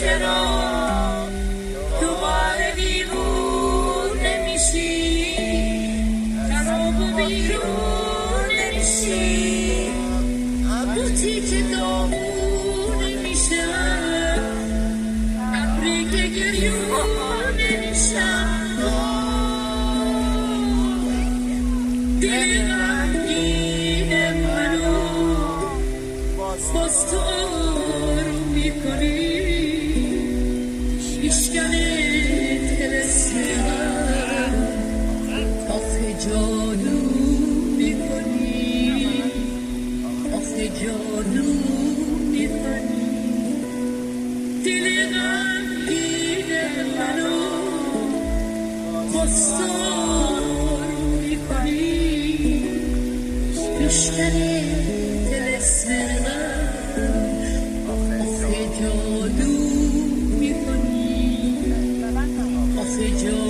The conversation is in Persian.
چرا دوباره دیوونه میشی، خراب و بیرونه میشی، بوتی که دامونه میشه، ابری که گریونه میشم، دل غمگین منو باز تو آروم میکنی، میشکنه تلسم آخه جانو میکنی، آخه جانو میکنی، دل غمگین منو باز تو آروم میکنی، میشکنه تلسم آخه جانو میکنی، آخه جانو